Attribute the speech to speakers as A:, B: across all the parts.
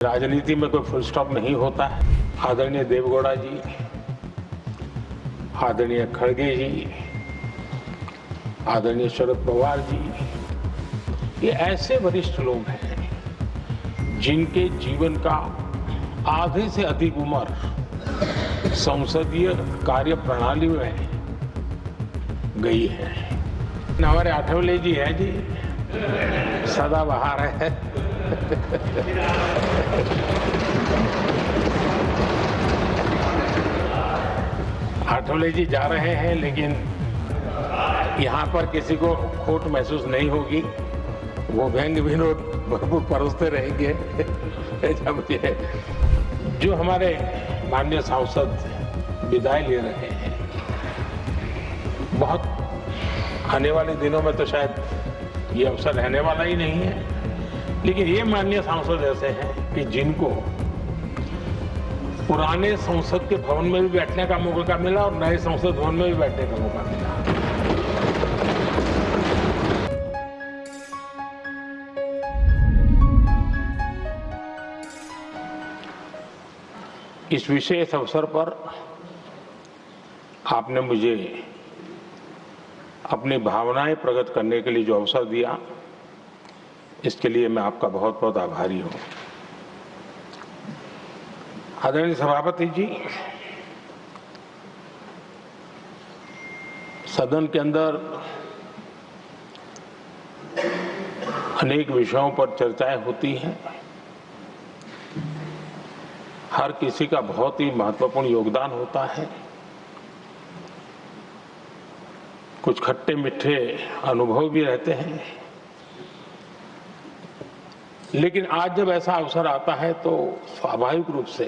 A: राजनीति में कोई फुल स्टॉप नहीं होता है। आदरणीय देवगौड़ा जी, आदरणीय खड़गे जी, आदरणीय शरद पवार जी, ये ऐसे वरिष्ठ लोग हैं जिनके जीवन का आधे से अधिक उम्र संसदीय कार्य प्रणाली में गई है। हमारे आठवले जी हैं जी, सदाबहार है। आठवले जी जा रहे हैं, लेकिन यहाँ पर किसी को खोट महसूस नहीं होगी। वो व्यंग विनोद भरपूर परोसते रहेंगे। जब ये जो हमारे माननीय सांसद विदाई ले रहे हैं, बहुत आने वाले दिनों में तो शायद ये अवसर रहने वाला ही नहीं है, लेकिन ये माननीय सांसद ऐसे हैं कि जिनको पुराने संसद के भवन में भी बैठने का मौका मिला और नए संसद भवन में भी बैठने का मौका मिला। इस विशेष अवसर पर आपने मुझे अपनी भावनाएं प्रकट करने के लिए जो अवसर दिया, इसके लिए मैं आपका बहुत बहुत आभारी हूं। आदरणीय सभापति जी, सदन के अंदर अनेक विषयों पर चर्चाएं होती हैं। हर किसी का बहुत ही महत्वपूर्ण योगदान होता है। कुछ खट्टे मीठे अनुभव भी रहते हैं, लेकिन आज जब ऐसा अवसर आता है तो स्वाभाविक रूप से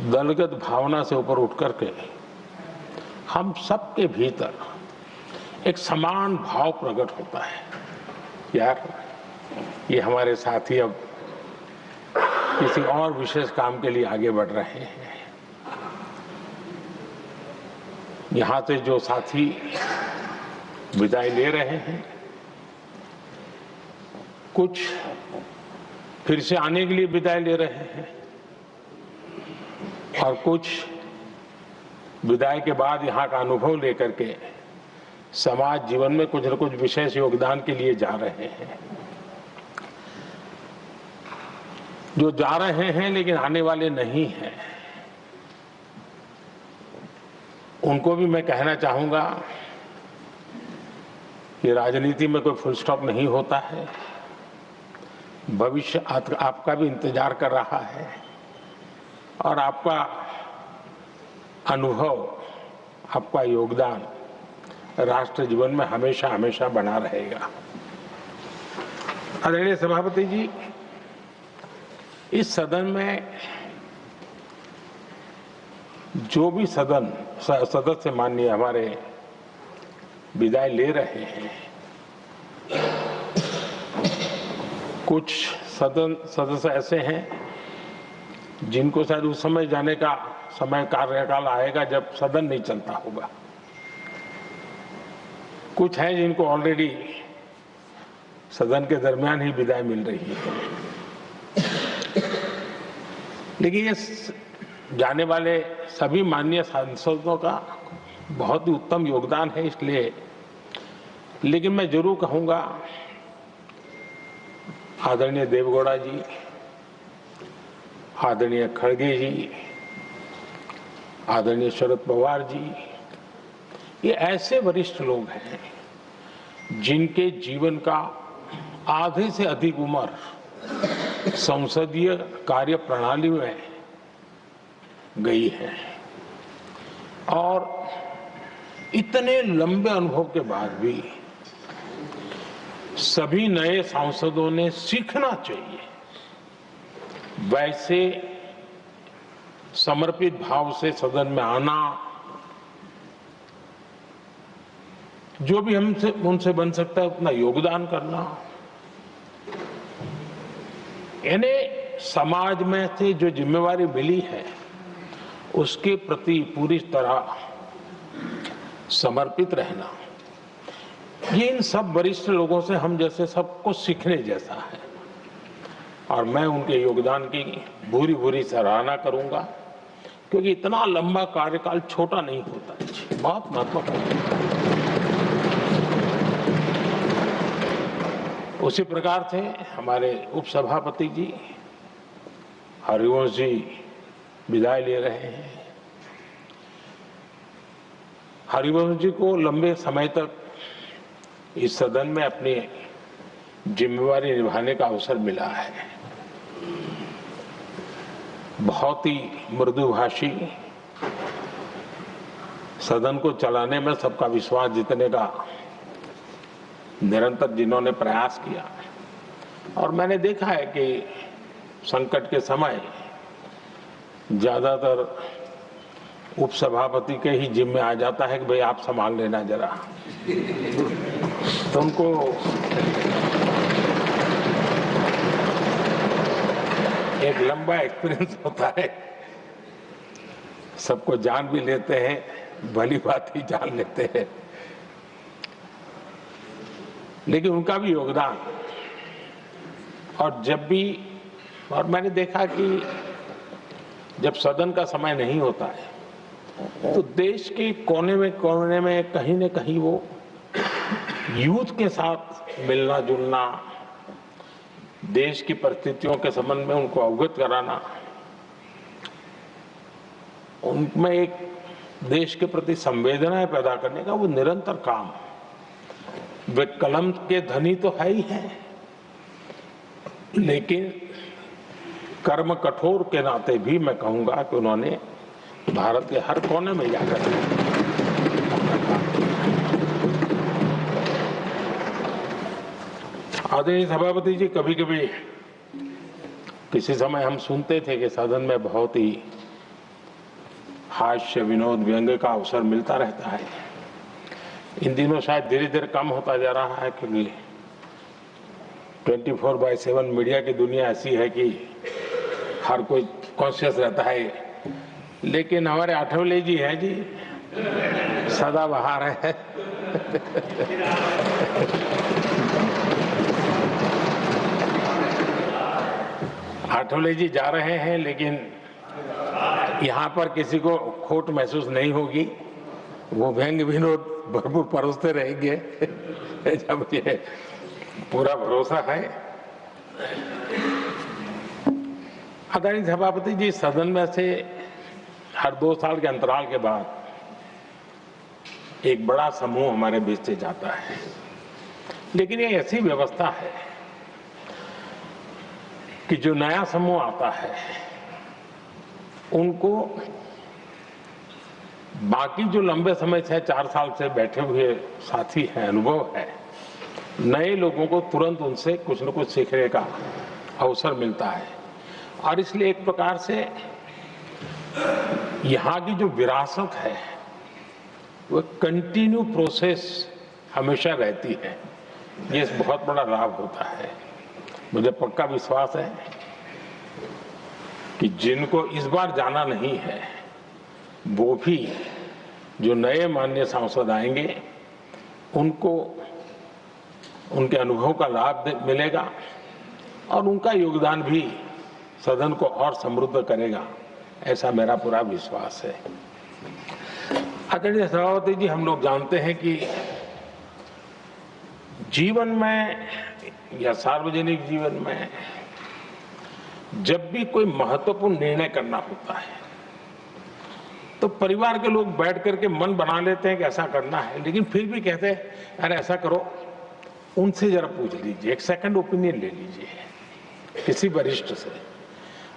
A: दलगत भावना से ऊपर उठ करके हम सबके भीतर एक समान भाव प्रकट होता है। यार, ये हमारे साथी अब किसी और विशेष काम के लिए आगे बढ़ रहे हैं। यहाँ से जो साथी विदाई ले रहे हैं, कुछ फिर से आने के लिए विदाई ले रहे हैं और कुछ विदाई के बाद यहाँ का अनुभव लेकर के समाज जीवन में कुछ न कुछ विशेष योगदान के लिए जा रहे हैं। जो जा रहे हैं लेकिन आने वाले नहीं हैं, उनको भी मैं कहना चाहूंगा कि राजनीति में कोई फुल स्टॉप नहीं होता है। भविष्य आपका भी इंतजार कर रहा है और आपका अनुभव, आपका योगदान राष्ट्र जीवन में हमेशा हमेशा बना रहेगा। आदरणीय सभापति जी, इस सदन में जो भी सदस्य माननीय हमारे विदाई ले रहे हैं, कुछ सदस्य ऐसे हैं जिनको शायद उस समय जाने का समय कार्यकाल आएगा जब सदन नहीं चलता होगा। कुछ हैं जिनको ऑलरेडी सदन के दरमियान ही विदाई मिल रही है। लेकिन ये जाने वाले सभी माननीय सांसदों का बहुत ही उत्तम योगदान है, इसलिए लेकिन मैं जरूर कहूंगा, आदरणीय देवगौड़ा जी, आदरणीय खड़गे जी, आदरणीय शरद पवार जी, ये ऐसे वरिष्ठ लोग हैं जिनके जीवन का आधे से अधिक उम्र संसदीय कार्य प्रणाली में गई है और इतने लंबे अनुभव के बाद भी सभी नए सांसदों ने सीखना चाहिए वैसे समर्पित भाव से सदन में आना, जो भी हमसे उनसे बन सकता है उतना योगदान करना, यानी समाज में से जो जिम्मेवारी मिली है उसके प्रति पूरी तरह समर्पित रहना, ये इन सब वरिष्ठ लोगों से हम जैसे सबको सीखने जैसा है। और मैं उनके योगदान की भूरी भूरी सराहना करूंगा, क्योंकि इतना लंबा कार्यकाल छोटा नहीं होता है, बहुत महत्वपूर्ण है। उसी प्रकार से हमारे उपसभापति जी हरिवंश जी विदाई ले रहे हैं। हरिवंश जी को लंबे समय तक इस सदन में अपनी जिम्मेवारी निभाने का अवसर मिला है। बहुत ही मृदुभाषी, सदन को चलाने में सबका विश्वास जीतने का निरंतर जिन्होंने प्रयास किया, और मैंने देखा है कि संकट के समय ज्यादातर उपसभापति के ही जिम्मे आ जाता है कि भाई आप संभाल लेना जरा। तो उनको एक लंबा एक्सपीरियंस होता है, सबको जान भी लेते हैं, भली बात ही जान लेते हैं, लेकिन उनका भी योगदान। और जब भी, और मैंने देखा कि जब सदन का समय नहीं होता है तो देश के कोने में कहीं न कहीं वो यूथ के साथ मिलना जुलना, देश की परिस्थितियों के संबंध में उनको अवगत कराना, उनमें एक देश के प्रति संवेदनाएं पैदा करने का वो निरंतर काम। वे कलम के धनी तो है ही हैं, लेकिन कर्म कठोर के नाते भी मैं कहूंगा कि उन्होंने भारत के हर कोने में जाकर आदरणीय सभापति जी, कभी कभी किसी समय हम सुनते थे कि सदन में बहुत ही हास्य विनोद व्यंग्य का अवसर मिलता रहता है। इन दिनों शायद धीरे धीरे कम होता जा रहा है, क्योंकि 24/7 मीडिया की दुनिया ऐसी है कि हर कोई कॉन्शियस रहता है। लेकिन हमारे आठवले जी हैं जी, सदाबहार है। आठवले जी जा रहे हैं, लेकिन यहाँ पर किसी को खोट महसूस नहीं होगी। वो व्यंग्य विनोद भरपूर परोसते रहेंगे, जब ये पूरा भरोसा है। आदरणीय सभापति जी, सदन में से हर 2 साल के अंतराल के बाद एक बड़ा समूह हमारे बीच से जाता है, लेकिन ये ऐसी व्यवस्था है कि जो नया समूह आता है उनको बाकी जो लंबे समय से 4 साल से बैठे हुए साथी हैं, अनुभव है, नए लोगों को तुरंत उनसे कुछ न कुछ सीखने का अवसर मिलता है। और इसलिए एक प्रकार से यहाँ की जो विरासत है वो कंटिन्यू प्रोसेस हमेशा रहती है। ये बहुत बड़ा लाभ होता है। मुझे पक्का विश्वास है कि जिनको इस बार जाना नहीं है वो भी जो नए माननीय सांसद आएंगे उनको उनके अनुभव का लाभ मिलेगा और उनका योगदान भी सदन को और समृद्ध करेगा, ऐसा मेरा पूरा विश्वास है। आदरणीय सभापति जी, हम लोग जानते हैं कि जीवन में या सार्वजनिक जीवन में जब भी कोई महत्वपूर्ण निर्णय करना होता है तो परिवार के लोग बैठ करके मन बना लेते हैं कि ऐसा करना है, लेकिन फिर भी कहते हैं अरे ऐसा करो, उनसे जरा पूछ लीजिए, एक सेकंड ओपिनियन ले लीजिए किसी वरिष्ठ से।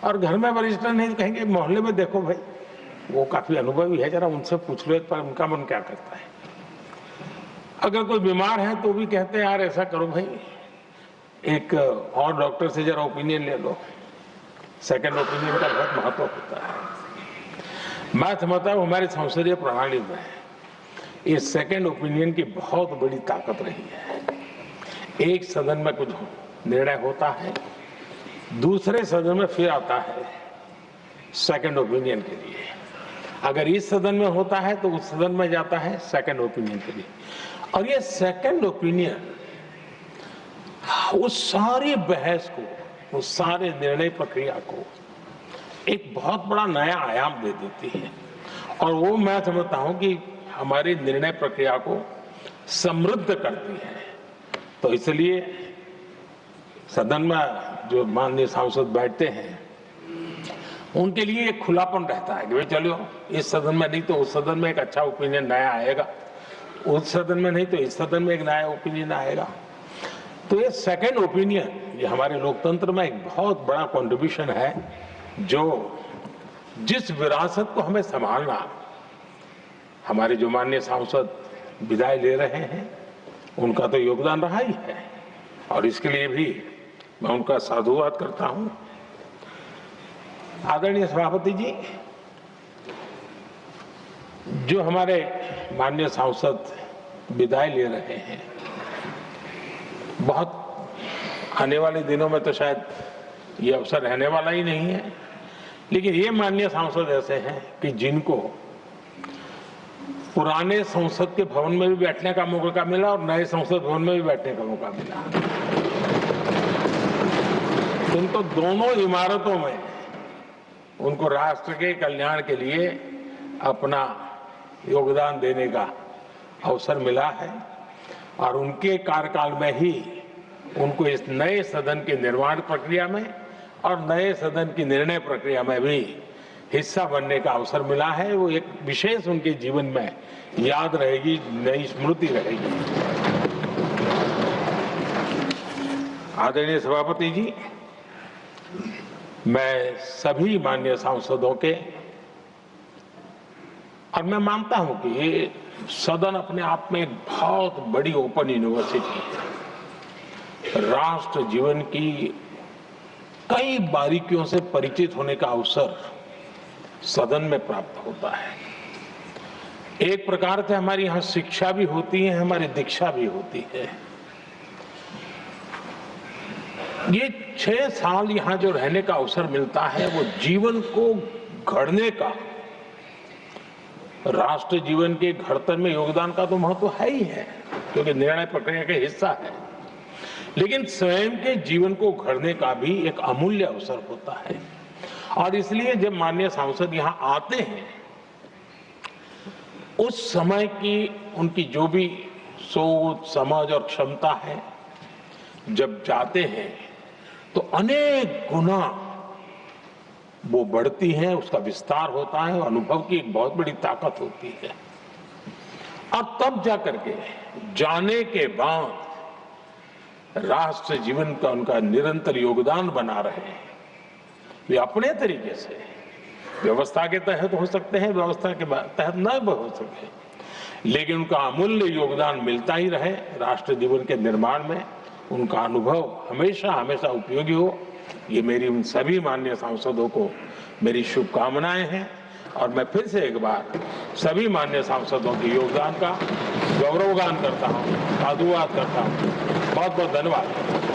A: और घर में वरिष्ठ नहीं तो कहेंगे मोहल्ले में देखो भाई वो काफी अनुभवी है, जरा उनसे पूछ लो एक बार उनका मन क्या करता है। अगर कोई बीमार है तो भी कहते हैं यार ऐसा करो भाई, एक और डॉक्टर से जरा ओपिनियन ले लो। सेकंड ओपिनियन का बहुत महत्व होता है। मैं समझता हूँ हमारी संसदीय प्रणाली में इस सेकंड ओपिनियन की बहुत बड़ी ताकत रही है। एक सदन में कुछ निर्णय होता है, दूसरे सदन में फिर आता है सेकंड ओपिनियन के लिए। अगर इस सदन में होता है तो उस सदन में जाता है सेकंड ओपिनियन के लिए। और ये सेकंड ओपिनियन उस सारी बहस को वो सारे निर्णय प्रक्रिया को एक बहुत बड़ा नया आयाम दे देती है। और वो मैं समझता हूं कि हमारी निर्णय प्रक्रिया को समृद्ध करती है। तो इसलिए सदन में जो माननीय सांसद बैठते हैं उनके लिए एक खुलापन रहता है कि भाई चलो इस सदन में नहीं तो उस सदन में एक अच्छा ओपिनियन नया आएगा, उस सदन में नहीं तो इस सदन में एक नया ओपिनियन आएगा। तो ये सेकंड ओपिनियन ये हमारे लोकतंत्र में एक बहुत बड़ा कंट्रीब्यूशन है, जो जिस विरासत को हमें संभालना हमारे जो माननीय सांसद विदाई ले रहे हैं उनका तो योगदान रहा ही है, और इसके लिए भी मैं उनका साधुवाद करता हूं। आदरणीय सभापति जी, जो हमारे माननीय सांसद विदाई ले रहे हैं, बहुत आने वाले दिनों में तो शायद ये अवसर रहने वाला ही नहीं है, लेकिन ये माननीय सांसद ऐसे हैं कि जिनको पुराने संसद के भवन में भी बैठने का मौका मिला और नए संसद भवन में भी बैठने का मौका मिला। उनको दोनों इमारतों में उनको राष्ट्र के कल्याण के लिए अपना योगदान देने का अवसर मिला है, और उनके कार्यकाल में ही उनको इस नए सदन के निर्माण प्रक्रिया में और नए सदन की निर्णय प्रक्रिया में भी हिस्सा बनने का अवसर मिला है। वो एक विशेष उनके जीवन में याद रहेगी, नई स्मृति रहेगी। आदरणीय सभापति जी, मैं सभी माननीय सांसदों के, और मैं मानता हूं कि ये सदन अपने आप में एक बहुत बड़ी ओपन यूनिवर्सिटी है। राष्ट्र जीवन की कई बारीकियों से परिचित होने का अवसर सदन में प्राप्त होता है। एक प्रकार से हमारी यहां शिक्षा भी होती है, हमारी दीक्षा भी होती है। ये 6 साल यहां जो रहने का अवसर मिलता है वो जीवन को घड़ने का, राष्ट्र जीवन के घड़तन में योगदान का तो महत्व है ही है, क्योंकि निर्णय प्रक्रिया का हिस्सा है, लेकिन स्वयं के जीवन को घड़ने का भी एक अमूल्य अवसर होता है। और इसलिए जब माननीय सांसद यहां आते हैं, उस समय की उनकी जो भी सोच, समझ और क्षमता है, जब जाते हैं तो अनेक गुना वो बढ़ती है, उसका विस्तार होता है, अनुभव की एक बहुत बड़ी ताकत होती है। और तब जाकर के जाने के बाद राष्ट्र जीवन का उनका निरंतर योगदान बना रहे हैं। वे अपने तरीके से व्यवस्था के तहत हो सकते हैं, व्यवस्था के तहत न हो सके, लेकिन उनका अमूल्य योगदान मिलता ही रहे राष्ट्र जीवन के निर्माण में। उनका अनुभव हमेशा हमेशा उपयोगी हो, ये मेरी उन सभी माननीय सांसदों को मेरी शुभकामनाएं हैं। और मैं फिर से एक बार सभी माननीय सांसदों के योगदान का गौरवगान करता हूं, साधुवाद करता हूं। बहुत बहुत धन्यवाद।